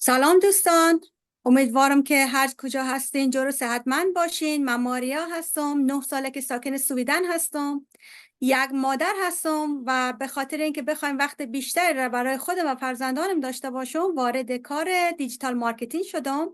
سلام دوستان، امیدوارم که هر کجا هستین جور و صحتمند باشین. من ماریا هستم، 9 ساله که ساکن سویدن هستم. یک مادر هستم و به خاطر اینکه بخوایم وقت بیشتری را برای خودم و فرزندانم داشته باشم وارد کار دیجیتال مارکتینگ شدم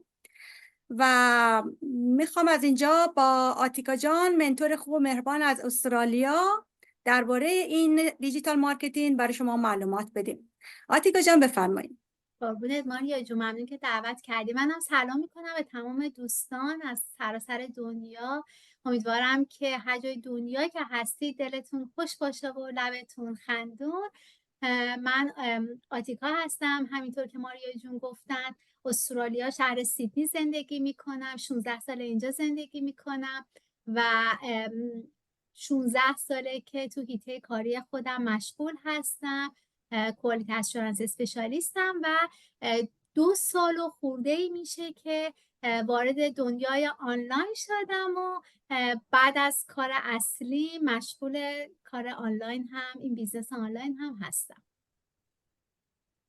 و میخوام از اینجا با آتیکا جان، منتور خوب و مهربان از استرالیا، درباره این دیجیتال مارکتینگ برای شما معلومات بدیم. آتیکا جان بفرمایید. قربونت ماریا جون، ممنون که دعوت کردی. منم سلام میکنم به تمام دوستان از سراسر دنیا. امیدوارم که هر جای دنیا که هستی دلتون خوش باشه و لبتون خندون. من آتیکا هستم، همینطور که ماریا جون گفتن. استرالیا، شهر سیدنی زندگی میکنم. 16 سال اینجا زندگی میکنم و 16 ساله که تو حیطه کاری خودم مشغول هستم. کوالیتی اشورنس اسپشیالیستم و 2 سال و خورده ای میشه که وارد دنیای آنلاین شدم و بعد از کار اصلی مشغول کار آنلاین هم، این بیزنس آنلاین هم هستم.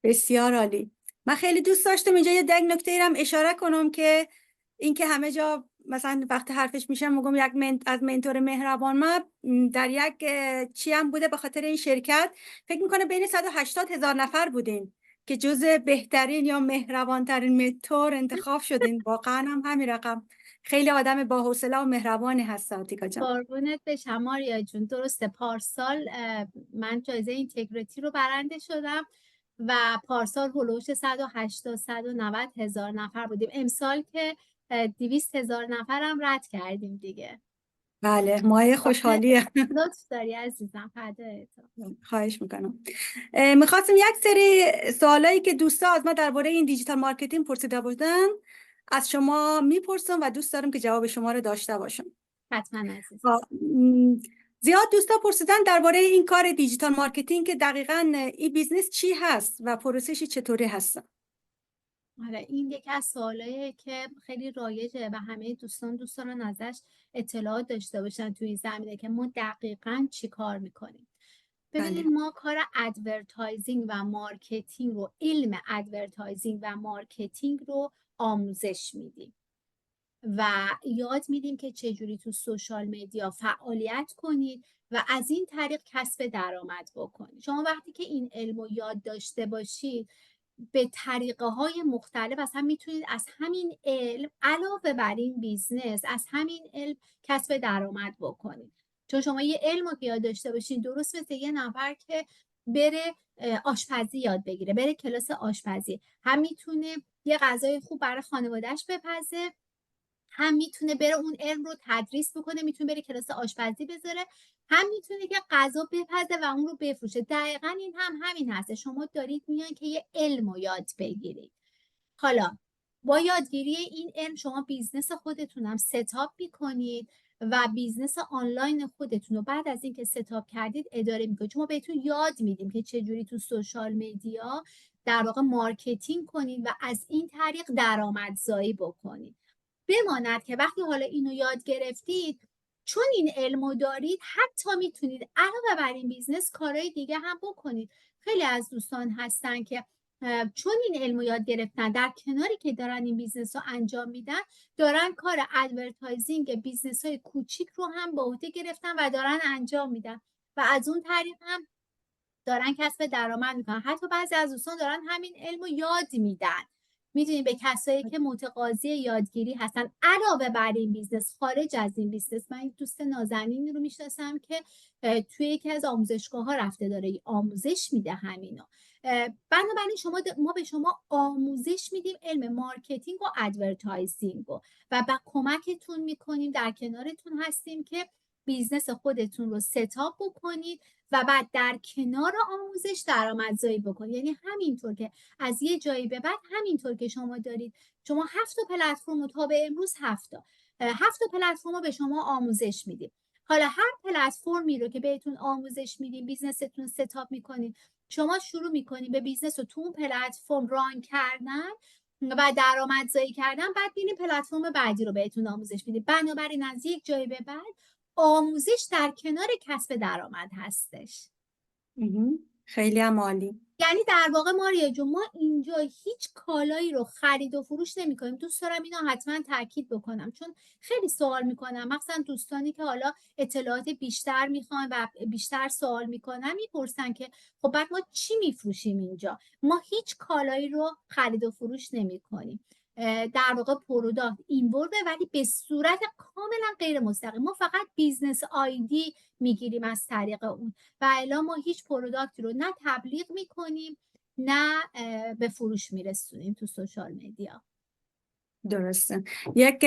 بسیار عالی. من خیلی دوست داشتم اینجا یه نکته ای هم اشاره کنم که اینکه همه جا مثلا وقتی حرفش میشم میگم از منتور مهربان. ما در یک چی هم بوده به خاطر این شرکت فکر میکنه بین 180,000 نفر بودین که جزء بهترین یا مهربانترین منتور انتخاب شدین. واقعا هم همین رقم. خیلی آدم با حوصله و مهربانی هست آتیکا جان. قربونت بشم ماریا جون. درسته، پارسال من جایزه اینتگریتی رو برنده شدم و پارسال هلوش 180-190 هزار نفر بودیم. امسال که 200 هزار نفرم رد کردیم دیگه. بله، مایه خوشحالیه. لطف داری عزیزم، فدای تو. خواهش میکنم. میخواستم یک سری سوالایی که دوستا از ما درباره این دیجیتال مارکتینگ پرسیده بودن از شما میپرسم و دوست دارم که جواب شما رو داشته باشم. حتما عزیز. زیاد دوستا پرسیدن درباره این کار دیجیتال مارکتینگ که دقیقاً این بیزنس چی هست و پروسش چطوری هست. آره، این یکی از سوالاییه که خیلی رایجه و همه دوستان دوست دارن ازش اطلاعات داشته باشن توی زمینه که ما دقیقاً چی کار میکنیم. بله. ببینید، ما کار ادورتایزینگ و مارکتینگ رو، علم ادورتایزینگ و مارکتینگ رو آموزش میدیم و یاد میدیم که چجوری تو سوشال مدیا فعالیت کنید و از این طریق کسب درآمد بکنید. شما وقتی که این علم رو یاد داشته باشید به طریقه های مختلف اصلا میتونید از همین علم علاوه بر این بیزنس از همین علم کسب درآمد بکنید. چون شما یه علم رو یاد داشته باشین، درست مثل یه نفر که بره آشپزی یاد بگیره، بره کلاس آشپزی، هم میتونه یه غذای خوب برای خانوادهش بپزه، هم میتونه بره اون علم رو تدریس بکنه، میتونه بره کلاس آشپزی بذاره، هم میتونه که غذا بپزه و اون رو بفروشه. دقیقا این هم همین هست. شما دارید میان که یه علم رو یاد بگیرید. حالا با یادگیری این علم شما بیزنس خودتون هم ستاپ میکنید و بیزنس آنلاین خودتون رو بعد از اینکه ستاپ کردید اداره میکنید. چون ما بهتون یاد میدیم که چجوری تو سوشال مدیا در واقع مارکتینگ کنید و از این طریق درآمدزایی بکنید. بماند که وقتی حالا اینو یاد گرفتید، چون این علمو دارید، حتی میتونید علاوه بر این بیزنس کارهای دیگه هم بکنید. خیلی از دوستان هستن که چون این علمو یاد گرفتن، در کناری که دارن این بیزنس رو انجام میدن، دارن کار ادورتایزینگ بیزنس های کوچیک رو هم به عهده گرفتن و دارن انجام میدن و از اون طریق هم دارن کسب درآمد میکنن. حتی بعضی از دوستان دارن همین علمو یاد میدن. میدونید به کسایی که متقاضی یادگیری هستن علاوه بر این بیزنس، خارج از این بیزنس. من یک دوست نازنینی رو میشناسم که توی یکی از آموزشگاه ها رفته داره آموزش میده همینو. بنابراین ما به شما آموزش میدیم علم مارکتینگ و ادورتایزینگ و با کمکتون میکنیم، در کنارتون هستیم که بیزنس خودتون رو ستاپ بکنید و بعد در کنار آموزش درآمدزایی بکنید. یعنی همینطور که از یه جایی به بعد، همینطور که شما دارید، شما 7 پلتفرم تا به امروز 7 پلتفرم رو به شما آموزش میدیم. حالا هر پلتفرمی رو که بهتون آموزش میدیم، بیزنستون ستاپ میکنید، شما شروع میکنید به بیزنس رو تو اون پلتفرم ران کردن و درآمدزایی کردن، بعد ببینید پلتفرم بعدی رو بهتون آموزش میدیم. بنابراین از یک جایی به بعد آموزش در کنار کسب درآمد هستش. خیلی هم عالی. یعنی در واقع ماریا جون ما اینجا هیچ کالایی رو خرید و فروش نمی کنیم. دوست دارم اینو حتما تاکید بکنم، چون خیلی سوال میکنم، مثلا دوستانی که حالا اطلاعات بیشتر میخوان و بیشتر سوال میکنن میپرسن که خب بعد ما چی میفروشیم اینجا. ما هیچ کالایی رو خرید و فروش نمی کنیم. در واقع پروداکت اینورده ولی به صورت کاملا غیر مستقیم. ما فقط بیزنس آیدی میگیریم از طریق اون و الا ما هیچ پروداکتی رو نه تبلیغ میکنیم نه به فروش میرسونیم تو سوشال مدیا. درسته. یک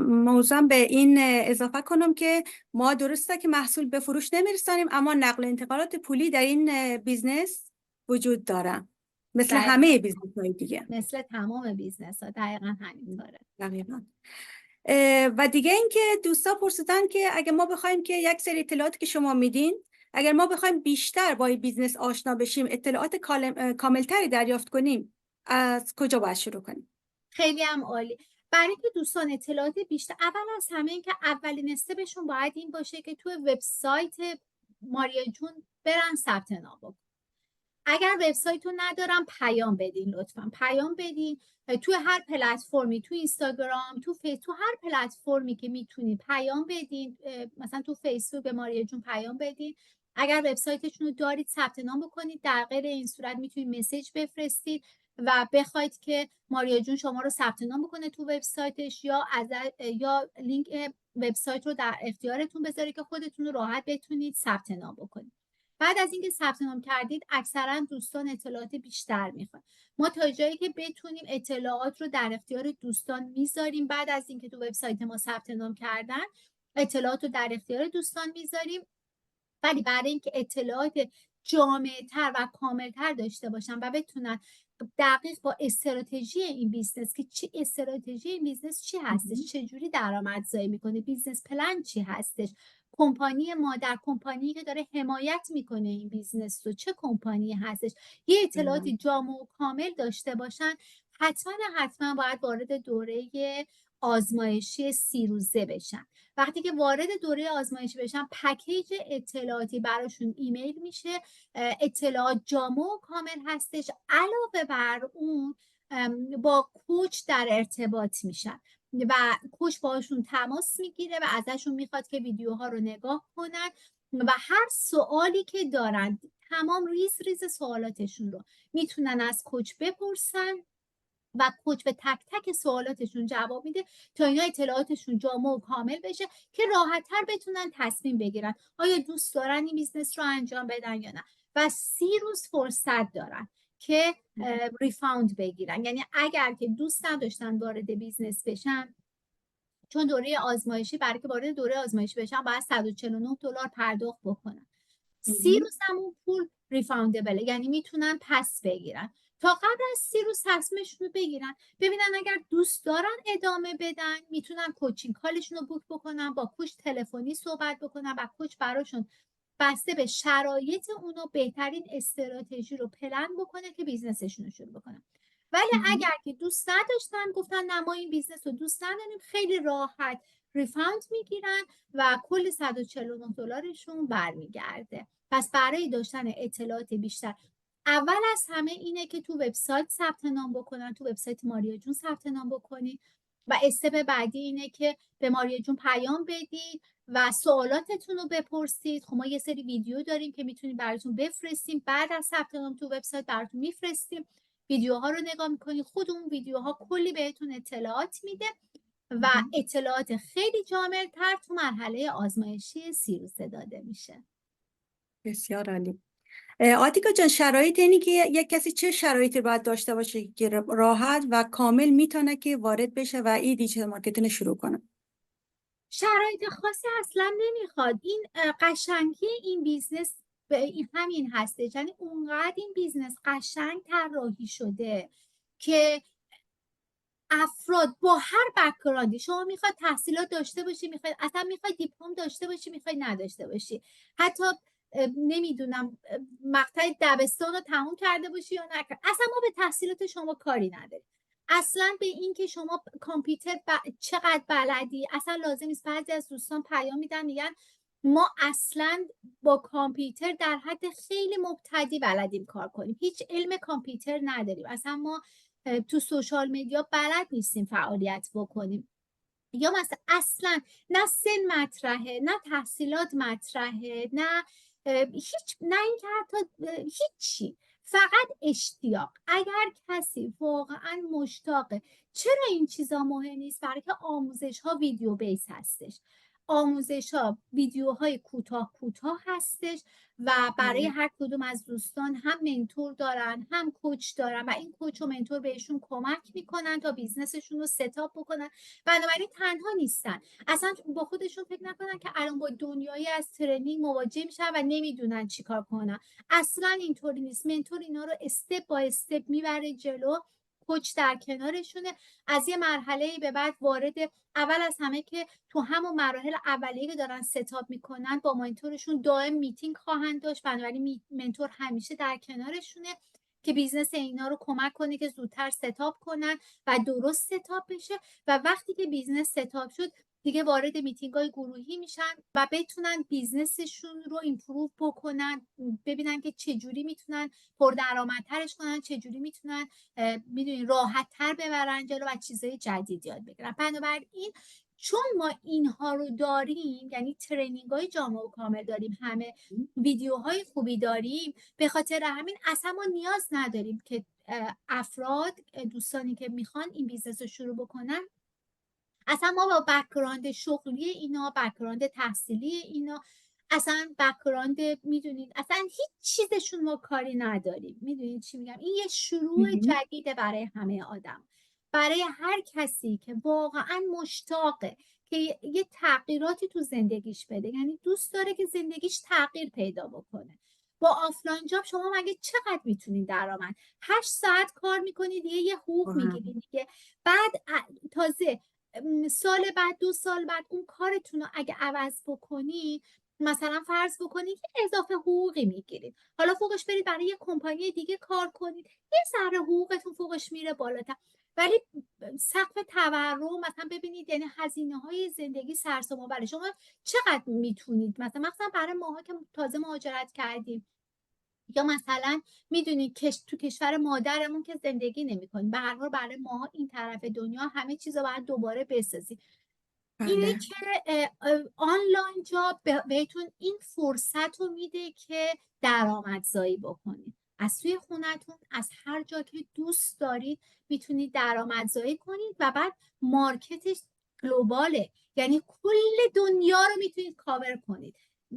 موضوع به این اضافه کنم که ما درسته که محصول به فروش نمیرسانیم، اما نقل و انتقالات پولی در این بیزنس وجود داره، مثل دقیقا. همه بیزنس های دیگه. مثل تمام بیزنس ها دقیقا همینطوره. دقیقا. و دیگه این که دوستا پرسیدن که اگر ما بخوایم که یک سری اطلاعاتی که شما میدین، اگر ما بخوایم بیشتر با این بیزنس آشنا بشیم، اطلاعات کاملتری دریافت کنیم، از کجا باید شروع کنیم؟ خیلی هم عالی. برای که دوستان اطلاعات بیشتر، اول از همه این که اولین استپشون باید این باشه که تو وبسایت ماریا جون برن ثبت نام بکنن. اگر وبسایت رو ندارم پیام بدین، لطفا پیام بدین توی هر پلتفرمی، تو اینستاگرام، تو فیس، تو هر پلتفرمی که میتونید پیام بدین. مثلا تو فیسبوک به ماریا جون پیام بدین. اگر وبسایتشون رو دارید ثبت نام بکنید. در غیر این صورت میتونید مسیج بفرستید و بخواید که ماریا جون شما رو ثبت نام بکنه تو وبسایتش، یا لینک وبسایت رو در اختیارتون بذاره که خودتون رو راحت بتونید ثبت نام بکنید. بعد از اینکه ثبت نام کردید اکثرا دوستان اطلاعات بیشتر میخوان. ما تا جایی که بتونیم اطلاعات رو در اختیار دوستان میذاریم. بعد از اینکه تو وبسایت ما ثبت نام کردن اطلاعات رو در اختیار دوستان میذاریم، ولی برای اینکه اطلاعات جامع‌تر و کاملتر داشته باشن و بتونن دقیق با استراتژی این بیزنس که چی استراتژی این بیزنس چی هستش، چه جوری درآمدزایی میکنه، بیزنس پلن چی هستش، کمپانی مادر، کمپانی که داره حمایت میکنه این بیزنس رو چه کمپانی هستش، یه اطلاعات جامع و کامل داشته باشن. حتما باید وارد دوره آزمایشی 30 روزه بشن. وقتی که وارد دوره آزمایشی بشن پکیج اطلاعاتی براشون ایمیل میشه. اطلاعات جامع و کامل هستش. علاوه بر اون با کوچ در ارتباط میشن و کوچ باشون تماس میگیره و ازشون میخواد که ویدیوها رو نگاه کنن و هر سوالی که دارن، تمام ریز سوالاتشون رو میتونن از کوچ بپرسن و کوچ به تک تک سوالاتشون جواب میده تا اینا اطلاعاتشون جامع و کامل بشه که راحت‌تر بتونن تصمیم بگیرن آیا دوست دارن این بیزنس رو انجام بدن یا نه. و 30 روز فرصت دارن که ریفاند بگیرن. یعنی اگر که دوست نداشتن وارد بیزنس بشن، چون دوره آزمایشی، برای که وارد دوره آزمایشی بشن باید $149 پرداخت بکنن. 30 روز همون پول ریفاندبله، یعنی میتونن پس بگیرن تا قبل از 30 روز تصمیمشون رو بگیرن، ببینن اگر دوست دارن ادامه بدن میتونن کوچینگ کالشون رو بوک بکنن، با کوچ تلفنی صحبت بکنن و کوچ براشون بسته به شرایط اونو بهترین استراتژی رو پلن بکنه که بیزنسشون رو شروع بکنن. ولی اگر که دوست نداشتن، گفتن نه ما این بیزنس رو دوست نداریم، خیلی راحت ریفاند میگیرن و کل $149 برمیگرده. پس برای داشتن اطلاعات بیشتر اول از همه اینه که تو وبسایت ثبت نام بکنن، تو وبسایت ماریا جون ثبت نام بکنید و استپ بعدی اینه که به ماریا جون پیام بدید و سوالاتتون رو بپرسید. خب ما یه سری ویدیو داریم که میتونید براتون بفرستیم، بعد از ثبت نام تو وبسایت براتون میفرستیم، ویدیوها رو نگاه میکنید، خود اون ویدیوها کلی بهتون اطلاعات میده و اطلاعات خیلی جامع تر تو مرحله آزمایشی 30 روزه داده میشه. بسیار عالی. آتیکا جان، شرایط اینی که یک کسی چه شرایطی باید داشته باشه که راحت و کامل میتونه که وارد بشه و این دیجیتال مارکتینگ شروع کنه؟ شرایط خاصی اصلا نمیخواد. این قشنگی این بیزنس به همین هسته، یعنی اونقدر این بیزنس قشنگ طراحی شده که افراد با هر بک‌گراندی، شما میخواد تحصیلات داشته باشی، میخواد اصلا میخواد دیپلم داشته باشی، میخواد نداشته باشی، حتی نمیدونم مقطع دبستان رو تموم کرده باشی یا نکرد، اصلا ما به تحصیلات شما کاری نداریم. اصلا به این که شما کامپیوتر چقدر بلدی اصلا لازم نیست. بعضی از دوستان پیام میدن میگن ما اصلا با کامپیوتر در حد خیلی مبتدی بلدیم کار کنیم، هیچ علم کامپیوتر نداریم، اصلا ما تو سوشال مدیا بلد نیستیم فعالیت بکنیم، یا مثلا اصلا نه سن مطرحه، نه تحصیلات مطرحه، نه نه اینکه حتی هیچی، فقط اشتیاق. اگر کسی واقعا مشتاقه، چرا این چیزا مهم نیست؟ برای که آموزش ها ویدیو بیس هستش، آموزش ها ویدیوهای کوتاه کوتاه هستش و برای هر کدوم از دوستان هم منتور دارن هم کوچ دارن و این کوچ و منتور بهشون کمک میکنن تا بیزنسشون رو ستاپ بکنن. بنابراین تنها نیستن، اصلا با خودشون فکر نکنن که الان با دنیایی از ترنینگ مواجه میشن و نمیدونن چیکار کنن، اصلا اینطوری نیست. منتور اینا رو استپ با استپ میبره جلو، کوچ در کنارشونه، از یه مرحله به بعد وارد، اول از همه که تو همون مراحل اولیه که دارن ستاپ میکنن با منتورشون دائم میتینگ خواهند داشت، بنابراین منتور همیشه در کنارشونه که بیزنس اینا رو کمک کنه که زودتر ستاپ کنن و درست ستاپ بشه و وقتی که بیزنس ستاپ شد دیگه وارد میتینگ های گروهی میشن و بتونن بیزنسشون رو ایمپروو بکنن، ببینن که چجوری میتونن پردرآمدترش کنن، چجوری میتونن میدونین راحت تر ببرن جلو و چیزای جدید یاد بگیرن. بنابراین چون ما اینها رو داریم، یعنی ترینینگ های جامع و کامل داریم، همه ویدیوهای خوبی داریم، به خاطر همین اصلا ما نیاز نداریم که افراد، دوستانی که میخوان این بیزنس رو شروع بکنن، اصلا ما با بک‌گراند شغلی اینا، بک‌گراند تحصیلی اینا، اصلا بک‌گراند میدونید اصلا هیچ چیزشون ما کاری نداریم. میدونید چی میگم؟ این یه شروع جدیده برای همه آدم، برای هر کسی که واقعا مشتاقه که یه تغییراتی تو زندگیش بده، یعنی دوست داره که زندگیش تغییر پیدا بکنه. با آفلاین جاب شما مگه چقدر میتونید درآمد؟ 8 ساعت کار میکنید یه حقوق میگیرید دیگه، بعد تازه سال بعد 2 سال بعد اون کارتون رو اگه عوض بکنی، مثلا فرض بکنید که اضافه حقوقی میگیرید، حالا فوقش برید برای یه کمپانی دیگه کار کنید، یه ذره حقوقتون فوقش میره بالاتر، ولی سقف تورم مثلا ببینید، یعنی هزینه های زندگی سرسام آوره. شما چقدر میتونید مثلا برای ماها که تازه مهاجرت کردیم، یا مثلا میدونید تو کشور مادرمون که زندگی نمی‌کنیم، به هر حال برای ما این طرف دنیا همه چیز رو باید دوباره بسازیم. اینه که آنلاین جاب بهتون این فرصت رو میده که درآمدزایی بکنید از توی خونتون، از هر جا که دوست دارید میتونید درآمدزایی کنید و بعد مارکتش گلوباله، یعنی کل دنیا رو میتونید کاور کنید،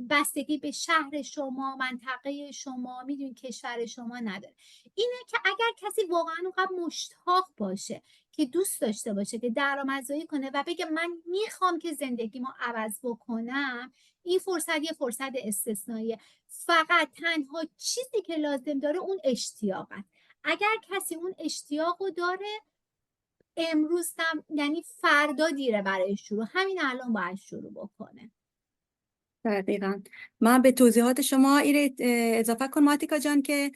بستگی به شهر شما، منطقه شما، میدونید کشور شما نداره. اینه که اگر کسی واقعا اونقدر مشتاق باشه که دوست داشته باشه که درآمدزایی کنه و بگه من میخوام که زندگیمو عوض بکنم، این فرصت یه فرصت استثنائیه. فقط تنها چیزی که لازم داره اون اشتیاقه. اگر کسی اون اشتیاقو داره، امروز هم یعنی فردا دیره برای شروع، همین الان باید شروع بکنه. دقیقا. من به توضیحات شما ایره اضافه کنم ماتیکا جان که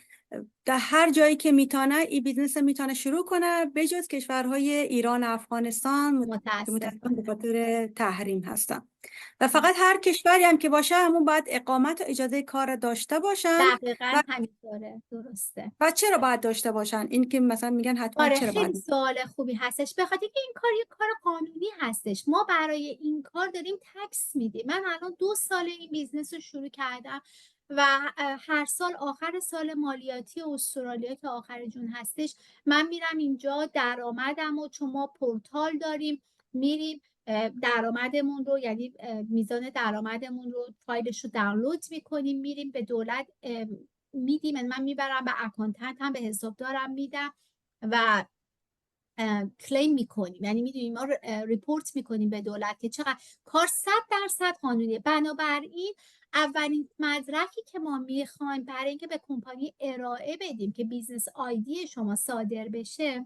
در هر جایی که میتونه این بیزنس میتونه شروع کنه، به جز کشورهای ایران، افغانستان که متاسفانه به خاطر تحریم هستن، و فقط هر کشوری هم که باشه همون باید اقامت و اجازه کار داشته باشن. دقیقاً همینطوره، درسته. و چرا باید داشته باشن؟ این که مثلا میگن حتما آره چرا خیلی باید؟ سوال خوبی هستش، به خاطر که این کار یه کار قانونی هستش، ما برای این کار داریم تکس میدیم. من الان 2 سال این بیزنس رو شروع کردم و هر سال آخر سال مالیاتی استرالیا که آخر جون هستش، من میرم اینجا درآمدم و چون ما پورتال داریم میریم درآمدمون رو، یعنی میزان درآمدمون رو فایلش رو دانلود میکنیم، میریم به دولت میدیم، من میبرم به اکانتنت هم به حسابدارم میدم و کلیم میکنیم، یعنی میدونیم ما ریپورت میکنیم به دولت که چقدر کار 100% قانونیه. بنابراین اولین مدرکی که ما میخوایم برای اینکه به کمپانی ارائه بدیم که بیزنس آیدی شما صادر بشه،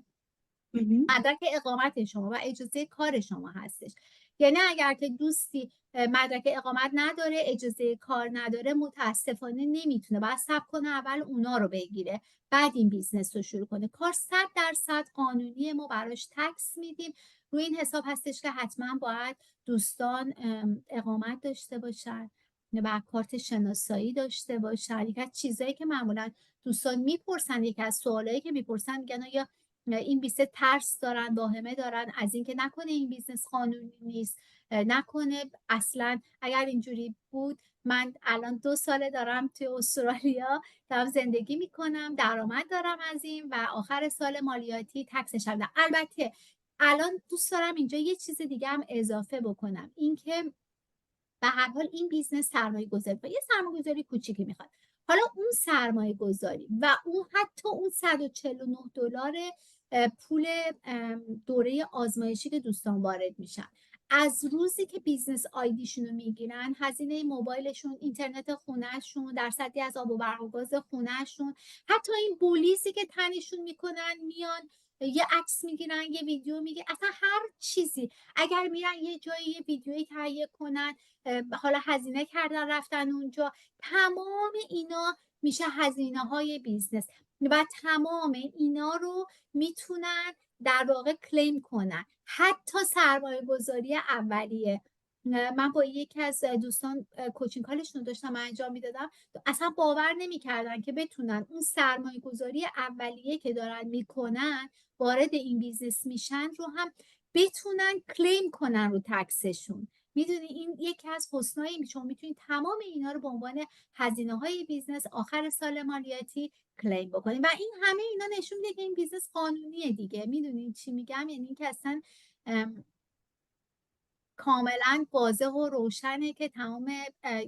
مدرک اقامت شما و اجازه کار شما هستش. یعنی اگر که دوستی مدرک اقامت نداره، اجازه کار نداره، متاسفانه نمیتونه، باید صبر کنه اول اونا رو بگیره بعد این بیزنس رو شروع کنه. کار 100% قانونیه، ما براش تکس میدیم. روی این حساب هستش که حتما باید دوستان اقامت داشته باشن و کارت شناسایی داشته باشن. یک از چیزایی که معمولا دوستان میپرسن، یک از سوالایی که میپرسن میگن آیا این بیزنس ترس دارن، واهمه دارن از اینکه نکنه این بیزنس قانونی نیست، نکنه اصلا اگر اینجوری بود من الان 2 ساله دارم توی استرالیا دارم زندگی میکنم، درآمد دارم از این و آخر سال مالیاتی تکسش هم. البته الان دوست دارم اینجا یه چیز دیگه هم اضافه بکنم، اینکه به هر حال این بیزنس سرمایه گذاری یه سرمایه گذاری کوچیکی میخواد. حالا اون سرمایه گذاری و اون حتی اون $149 پول دوره آزمایشی که دوستان وارد میشن، از روزی که بیزنس آیدیشون رو میگیرن، هزینه موبایلشون، اینترنت خونهشون، درصدی از آب و برق و گاز خونهشون، حتی این بولیزی که تنشون میکنن میان یه عکس میگیرن، یه ویدیو میگیرن، اصلا هر چیزی، اگر میرن یه جایی یه ویدیویی تهیه کنن، حالا هزینه کردن رفتن اونجا، تمام اینا میشه هزینه های بیزنس و تمام اینا رو میتونن در واقع کلیم کنن. حتی سرمایه گذاری اولیه، من با یکی از دوستان کوچینگ کالشون داشتم انجام میدادم، اصلا باور نمیکردن که بتونن اون سرمایه گذاری اولیه که دارن میکنن وارد این بیزنس میشن رو هم بتونن کلیم کنن رو تکسشون. میدونی این یکی از حسنایی، شما میتونید تمام اینا رو به عنوان هزینه های بیزنس آخر سال مالیاتی کلیم بکنید و این همه اینا نشون میده که این بیزنس قانونیه دیگه. میدونید چی میگم؟ یعنی اینکه اصلا کاملا واضح و روشنه که تمام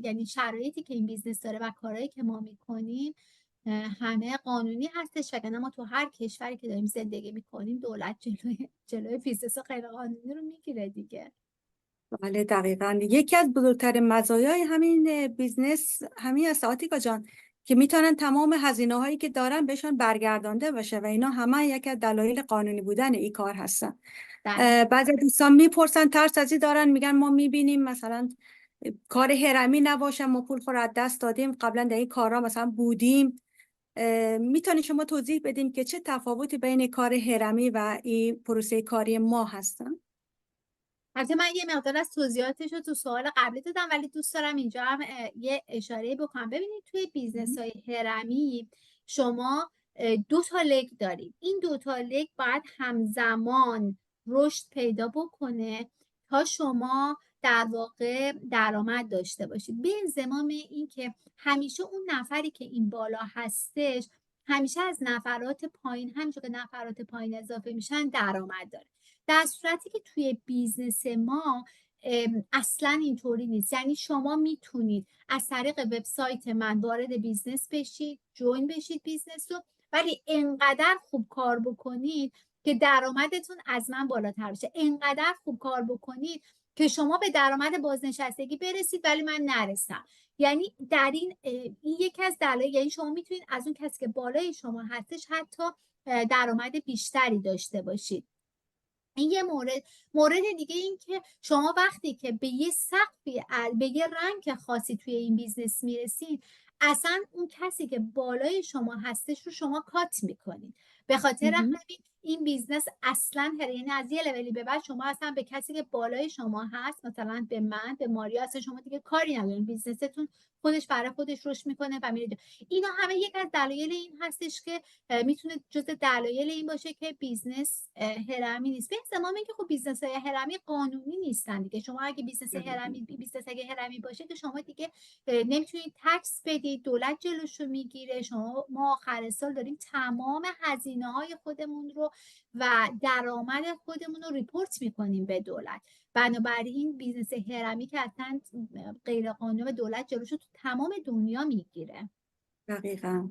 یعنی شرایطی که این بیزنس داره و کارهایی که ما میکنیم همه قانونی هستش، وگرنه ما تو هر کشوری که داریم زندگی میکنیم دولت جلوی بیزنس غیر قانونی رو میگیره دیگه. بله دقیقاً. یکی از بزرگترین مزایای همین بیزنس همین است آتیکا جان، که میتونن تمام هزینه هایی که دارن بهشون برگردانده باشه و اینا همه یکی از دلایل قانونی بودن این کار هستن. بعضی دوستان میپرسن ترس از این دارن، میگن ما میبینیم مثلا کار هرمی نباشه، ما پول خور از دست دادیم، قبلا در این کارا مثلا بودیم. میتونید شما توضیح بدین که چه تفاوتی بین کار هرمی و این پروسه کاری ما هستن؟ البته من یه مقدار از توضیحاتش رو تو سوال قبلی دادم، ولی دوست دارم اینجا هم یه اشاره بکنم. ببینید توی بیزنس های هرمی شما 2 تا لگ دارید. این 2 تا لگ باید همزمان رشد پیدا بکنه تا شما در واقع درآمد داشته باشید. به انضمام این که همیشه اون نفری که این بالا هستش همیشه از نفرات پایین، همینجور که نفرات پایین اضافه میشن، درآمد داره. در صورتی که توی بیزنس ما اصلا اینطوری نیست. یعنی شما میتونید از طریق وبسایت من وارد بیزنس بشید، جوین بشید بیزنس رو، ولی انقدر خوب کار بکنید که درآمدتون از من بالاتر بشه، انقدر خوب کار بکنید که شما به درآمد بازنشستگی برسید ولی من نرسم. یعنی در این یکی از دلایل، یعنی شما میتونید از اون کسی که بالای شما هستش حتی درآمد بیشتری داشته باشید. این یه مورد دیگه این که شما وقتی که به یه سقفی، به یه رنگ خاصی توی این بیزنس میرسید، اصلا اون کسی که بالای شما هستش رو شما کات میکنید. به خاطر همین این بیزنس اصلا یعنی از یه لولی به بعد شما اصلا به کسی که بالای شما هست، مثلا به من، به ماریا، اصلا شما دیگه کاری ندارین، بیزنستون خودش برای خودش رشد میکنه و میره. اینا همه یک از دلایل این هستش که میتونه جزء دلایل این باشه که بیزنس هرمی نیست. به زمانی که خب بیزنس های هرمی قانونی نیستن دیگه. شما اگه بیزنس هرمی باشه که شما دیگه نمیتونید تکس بدید، دولت جلوشو میگیره. ما آخر سال داریم تمام هزینه های خودمون رو و درآمد خودمون رو ریپورت میکنیم به دولت. بنابراین بیزنس هرمی که اصلا غیر قانونی و دولت جلوشو تو تمام دنیا میگیره. دقیقاً.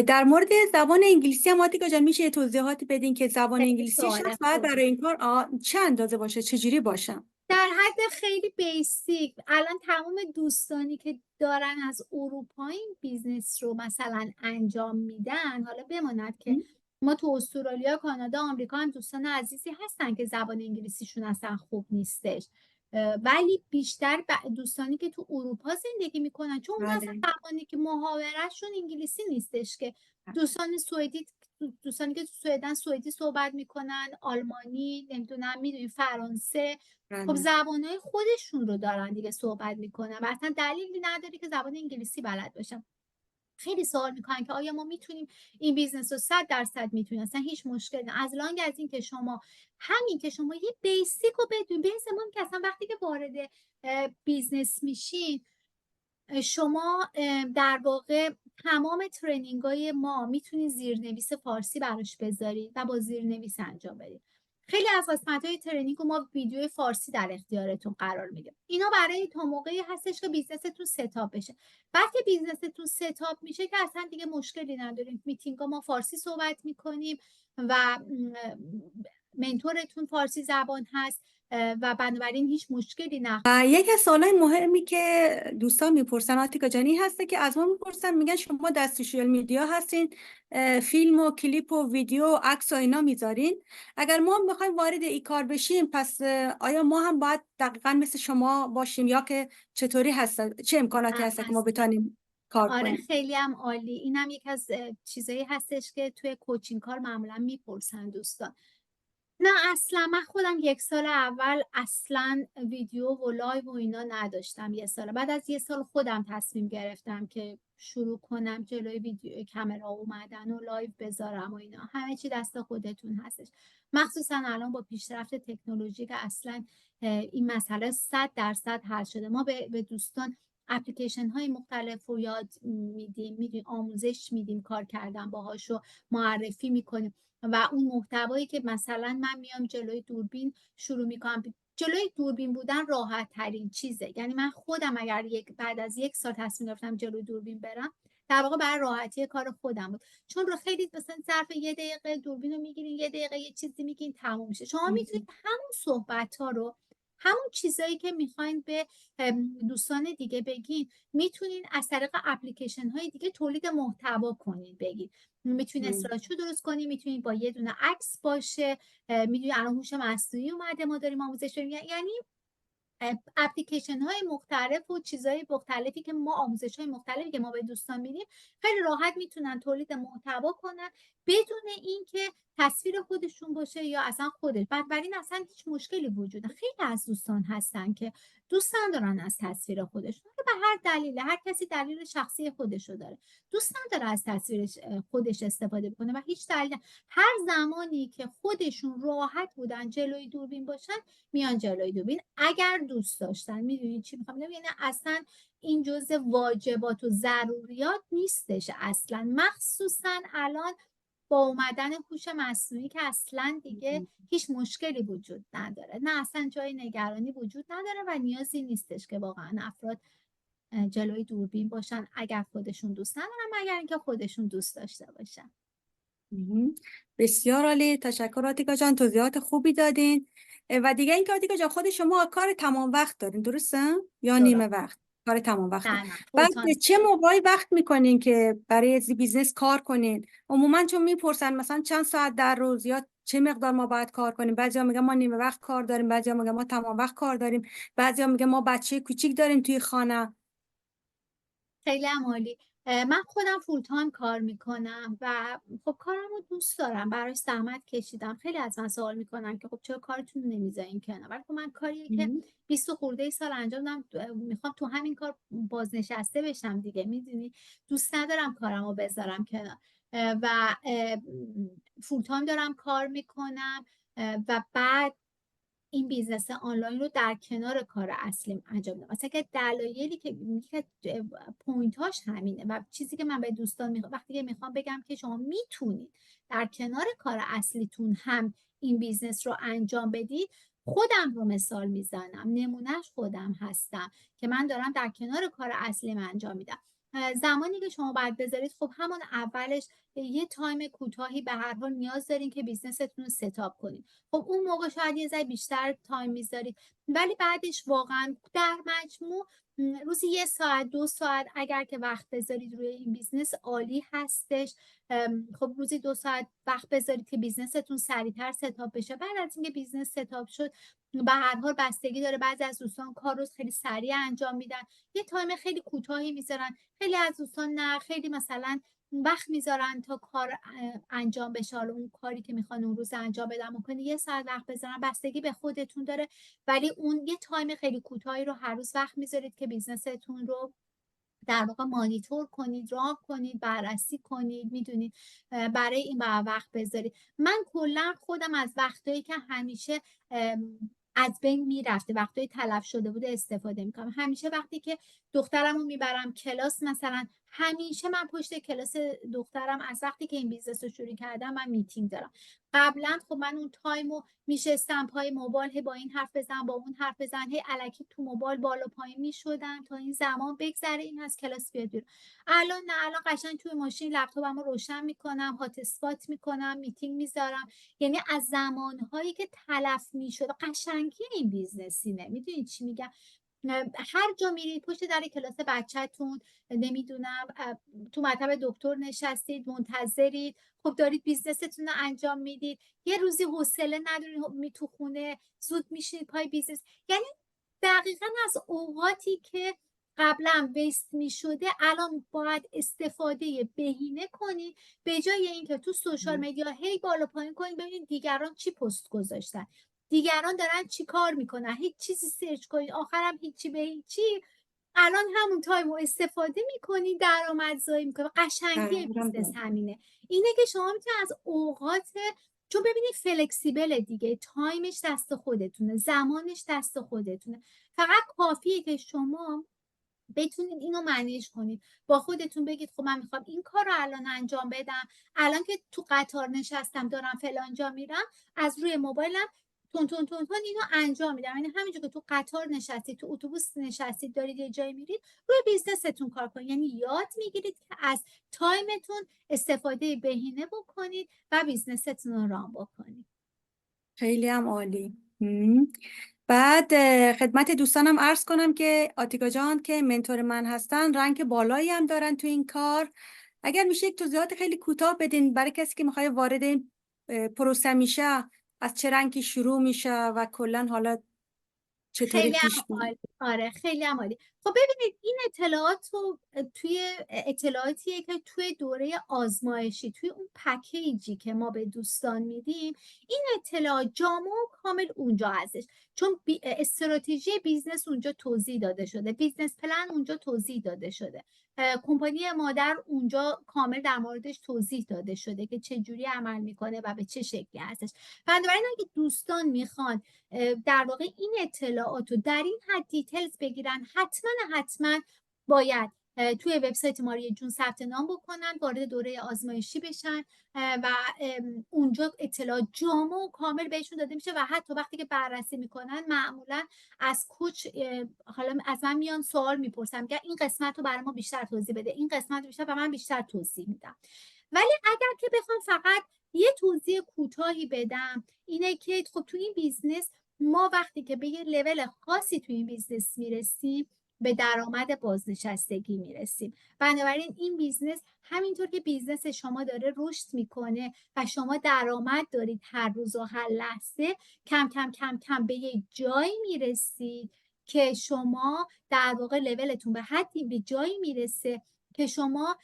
در مورد زبان انگلیسی هم آتیکا جان میشه توضیحاتی بدین که زبان انگلیسی شخص باید برای این کار چه اندازه باشه، چجوری باشم؟ در حد خیلی بیسیک. الان تمام دوستانی که دارن از اروپا این بیزنس رو مثلا انجام میدن، حالا بماند که ما تو استرالیا، کانادا، آمریکا هم دوستان عزیزی هستن که زبان انگلیسیشون اصلا خوب نیستش، ولی بیشتر دوستانی که تو اروپا زندگی میکنن، چون اون اصلا زبانی که محاورهشون انگلیسی نیستش، که دوستان سوئدی دوستانی که تو سوئدن سوئدی صحبت میکنن، آلمانی، نمیدونم میدونی فرانسه، خب بله. زبانهای خودشون رو دارن دیگه صحبت میکنن و اصلا دلیلی نداره که زبان انگلیسی بلد باشن. خیلی سوال میکنن که آیا ما میتونیم این بیزنس رو 100% میتونیم، اصلا هیچ مشکلی نه، از لانگ از این که شما همین که شما یه بیسیک رو بدون بیس ما که اصلا وقتی که وارد بیزنس میشین شما در واقع تمام ترنینگ های ما میتونید زیرنویس فارسی براش بذارید و با زیرنویس انجام بدید. خیلی از قسمت های ترنینگ رو ما ویدیو فارسی در اختیارتون قرار میدیم. اینا برای تا موقعی هستش که بیزنستون ستاپ بشه. وقتی بیزنستون ستاپ میشه که اصلا دیگه مشکلی نداریم. میتینگ ها ما فارسی صحبت میکنیم و منتورتون فارسی زبان هست و بنابراین هیچ مشکلی نه. یکی از سوالای مهمی که دوستان میپرسن آتیکا جانی هسته که از ما میپرسن، میگن شما در سوشیال میدیا هستین، فیلم و کلیپ و ویدیو و عکس و اینا میذارین. اگر ما بخوایم وارد این کار بشیم پس آیا ما هم باید دقیقا مثل شما باشیم یا که چطوری هست، چه امکاناتی هست که ما بتونیم کار آره کنیم؟ خیلی هم عالی. اینم یک از چیزایی هستش که توی کوچینگ کار معمولا میپرسن دوستان. نه اصلا من خودم 1 سال اول اصلا ویدیو و لایو و اینا نداشتم. 1 سال بعد از 1 سال خودم تصمیم گرفتم که شروع کنم جلوی ویدیو کامرا اومدن و لایو بذارم و اینا. همه چی دست خودتون هستش، مخصوصا الان با پیشرفت تکنولوژی که اصلا این مسئله 100% حل شده. ما به دوستان اپلیکیشن های مختلف رو یاد میدیم، آموزش میدیم، کار کردن باهاش رو معرفی میکنیم و اون محتوایی که مثلا من میام جلوی دوربین شروع میکنم، جلوی دوربین بودن راحت ترین چیزه. یعنی من خودم اگر بعد از 1 سال تصمیم گرفتم جلوی دوربین برم، در واقع برای راحتی کار خودم بود، چون رو خیلی مثلا ظرف 1 دقیقه دوربین رو میگیرین، 1 دقیقه یه چیزی میگین تموم میشه. شما میتونید همون صحبت ها رو، همون چیزایی که میخواین به دوستان دیگه بگین، میتونین از طریق اپلیکیشن های دیگه تولید محتوا کنین بگین. میتونید اسلایدشو درست کنید، میتونید با یه دونه عکس باشه، میدونید الان هوش مصنوعی اومده ما داریم آموزش بدیم، یعنی اپلیکیشن های مختلف و چیزهای مختلفی که ما، آموزش های مختلفی که ما به دوستان میدیم، خیلی راحت میتونن تولید محتوا کنن بدون اینکه تصویر خودشون باشه یا اصلا خودش. بنابراین اصلا هیچ مشکلی وجود نداره. خیلی از دوستان هستن که دوستان دارن از تصویر خودشون، به هر دلیل، هر کسی دلیل شخصی خودشو داره، دوستان داره از تصویر خودش استفاده بکنه و هیچ دلیل. هر زمانی که خودشون راحت بودن جلوی دوربین باشن میان جلوی دوربین اگر دوست داشتن. میدونید چی میخوام بگم؟ یعنی اصلا این جزء واجبات و ضروریات نیستش اصلا، مخصوصا الان با اومدن هوش مصنوعی که اصلا دیگه هیچ مشکلی وجود نداره. نه اصلا جای نگرانی وجود نداره و نیازی نیستش که واقعا افراد جلوی دوربین باشن اگر خودشون دوست ندارن، مگر اینکه خودشون دوست داشته باشن. بسیار عالی، تشکر آتیکا جان، توضیحات خوبی دادین. و دیگه اینکه آتیکا جان خود شما کار تمام وقت دارین درسته یا نیمه درست. وقت؟ کار تمام وقت. نه بعد فولتایم. چه موقعی وقت میکنین که برای بیزنس کار کنین؟ عموما چون میپرسن مثلا چند ساعت در روز یا چه مقدار ما باید کار کنیم، بعضیا میگن ما نیمه وقت کار داریم، بعضیا میگن ما تمام وقت کار داریم، بعضیا میگن ما بچه کوچیک داریم توی خانه. خیلی هم عالی. من خودم فول تایم کار میکنم و خب کارم رو دوست دارم، براش زحمت کشیدم. خیلی از من سوال میکنن که خب چرا کارتون نمیذارین کنار، ولی خب من کاریه که 20 خورده سال انجام دادم، میخوام تو همین کار بازنشسته بشم دیگه. میدونی دوست ندارم کارم رو بذارم کنار و فول تایم دارم کار میکنم و بعد این بیزنس آنلاین رو در کنار کار اصلیم انجام میدم. مثلا که دلایلی که پوینتاش همینه و چیزی که من به دوستان وقتی که میخوام بگم که شما میتونید در کنار کار اصلیتون هم این بیزنس رو انجام بدید، خودم رو مثال میزنم، نمونهش خودم هستم که من دارم در کنار کار اصلیم انجام میدم. زمانی که شما باید بذارید، خب همون اولش یه تایم کوتاهی به هر حال نیاز دارین که بیزنستون رو ستاپ کنید. خب اون موقع شاید یه ذره بیشتر تایم میذارید، ولی بعدش واقعا در مجموع روزی 1 ساعت 2 ساعت اگر که وقت بذارید روی این بیزنس عالی هستش. خب روزی 2 ساعت وقت بذارید که بیزنستون سریعتر ستاپ بشه. بعد از اینکه بیزنس ستاپ شد، به هر حال بستگی داره، بعضی از دوستان کار رو خیلی سریع انجام میدن، یه تایم خیلی کوتاهی میذارن. خیلی از دوستان نه، خیلی مثلا وقت میذارن تا کار انجام بشه. حالا اون کاری که میخوان اون روز انجام بدن ممکنه 1 ساعت وقت بذارن، بستگی به خودتون داره، ولی اون یه تایم خیلی کوتاهی رو هر روز وقت میذارید که بیزنستون رو در واقع مانیتور کنید، راه کنید، بررسی کنید، میدونید برای این وقت بذارید. من کلا خودم از وقتایی که همیشه از بین میرفته، وقتایی تلف شده بوده استفاده میکنم. همیشه وقتی که دخترم رو میبرم کلاس مثلا، همیشه من پشت کلاس دخترم از وقتی که این بیزنس رو شروع کردم من میتینگ دارم. قبلا خب من اون تایم رو میشستم پای موبایل، با این حرف بزن با اون حرف بزن، هی الکی تو موبایل بالا پایین میشدم تا این زمان بگذره این از کلاس بیاد بیرون. الان نه، الان قشنگ توی ماشین لپتاپم رو روشن میکنم، هات اسپات میکنم، میتینگ میذارم. یعنی از زمانهایی که تلف میشد قشنگی این بیزنسینه. میدونید چی میگم؟ هر جا میرید پشت در کلاس بچه‌تون، نمیدونم تو مطب دکتر نشستید منتظرید، خب دارید بیزنستون رو انجام میدید، یه روزی حوصله ندارید تو خونه زود میشینید پای بیزنس. یعنی دقیقا از اوقاتی که قبلا ویست میشده الان باید استفاده بهینه کنید، به جای اینکه تو سوشال مدیا هی بالا پایین کنید ببینید دیگران چی پست گذاشتن، دیگران دارن چی کار میکنن، هیچ چیزی سرچ کنید آخرم هیچی به هیچی. الان همون تایم رو استفاده میکنی، درآمدزایی میکنی. قشنگی بیزنس همینه، اینه که شما میتونید از اوقات، چون ببینید فلکسیبل دیگه، تایمش دست خودتونه، زمانش دست خودتونه، فقط کافیه که شما بتونید اینو منیج کنید، با خودتون بگید خب من میخوام این کار رو الان انجام بدم، الان که تو قطار نشستم دارم فلان جا میرم، از روی موبایلم تون تون تون تون اینو انجام میدم. یعنی همینجور که تو قطار نشستید، تو اتوبوس نشستید، دارید یه جایی میرید، روی بیزنستون کار کنید. یعنی یاد میگیرید که از تایمتون استفاده بهینه بکنید و بیزنستون رو ران بکنید. خیلی هم عالی. بعد خدمت دوستانم عرض کنم که آتیکا جان که منتور من هستن رنگ بالایی هم دارن تو این کار. اگر میشه یک توضیحات خیلی کوتاه بدین برای کسی که میخواد وارد این پروسه میشه، از چه رنگی شروع میشه و کلا حالا چطوری خیلی هم پیش میره؟ عالی. آره خیلی هم عالی. خب ببینید این اطلاعات رو توی اطلاعاتیه که توی دوره آزمایشی، توی اون پکیجی که ما به دوستان میدیم، این اطلاعات جامع و کامل اونجا هستش، چون استراتژی بیزنس اونجا توضیح داده شده، بیزنس پلن اونجا توضیح داده شده، کمپانی مادر اونجا کامل در موردش توضیح داده شده که چه جوری عمل میکنه و به چه شکلی هستش. بنابراین اگه دوستان میخوان در واقع این اطلاعات رو در این حد دیتیلز بگیرن، حتما باید توی وبسایت ماریا جون ثبت نام بکنن، وارد دوره آزمایشی بشن و اونجا اطلاعات جامع و کامل بهشون داده میشه. و حتی وقتی که بررسی میکنن معمولا از کوچ حالا از من میان سوال میپرسن که این قسمت رو برای ما بیشتر توضیح بده، این قسمت رو بیشتر، و من بیشتر توضیح میدم. ولی اگر که بخوام فقط یه توضیح کوتاهی بدم، اینه که خب تو این بیزنس ما وقتی که به یه لول خاصی تو این بیزنس میرسیم به درآمد بازنشستگی میرسیم. بنابراین این بیزنس همینطور که بیزنس شما داره رشد میکنه و شما درآمد دارید هر روز و هر لحظه، کم کم کم کم به یه جایی میرسید که شما در واقع لولتون به حدی به جایی میرسه که شما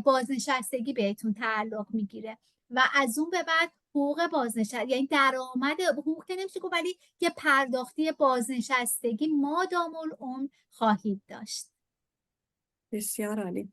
بازنشستگی بهتون تعلق میگیره و از اون به بعد حقوق بازنشستگی، یعنی درآمد، حقوق که نمیشه گفت، ولی یه پرداختی بازنشستگی مادام العمر خواهید داشت. بسیار عالی.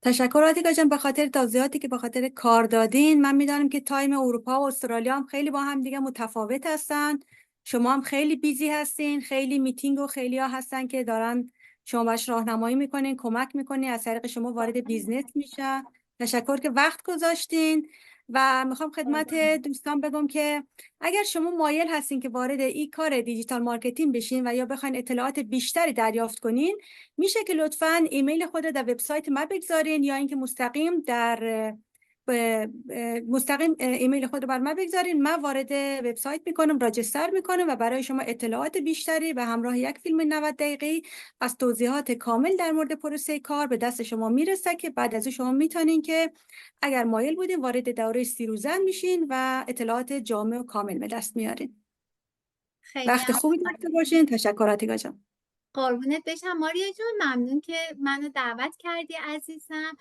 تشکر آتیکا جان به خاطر توضیحاتی که به خاطر کار دادین. من میدانم که تایم اروپا و استرالیا هم خیلی با هم دیگه متفاوت هستن. شما هم خیلی بیزی هستین، خیلی میتینگ و خیلی ها هستن که دارن شما باش راهنمایی میکنین، کمک میکنین، از طریق شما وارد بیزنس میشه. تشکر که وقت گذاشتین. و میخوام خدمت دوستان بگم که اگر شما مایل هستین که وارد این کار دیجیتال مارکتینگ بشین و یا بخواین اطلاعات بیشتری دریافت کنین، میشه که لطفاً ایمیل خود در وبسایت ما بگذارین یا اینکه مستقیم ایمیل خود رو بر ما بگذارین. من وارد وبسایت میکنم، راجستر میکنم و برای شما اطلاعات بیشتری به همراه یک فیلم 90 دقیقه‌ای از توضیحات کامل در مورد پروسه کار به دست شما میرسه که بعد از شما میتونین که اگر مایل بودین وارد دوره 30 روزه میشین و اطلاعات جامع و کامل به دست میارین. خیلی وقت خوبی داشته باشین. تشکر آتیکا جان. قربونت بشم ماریا جون، ممنون که منو دعوت کردی عزیزم.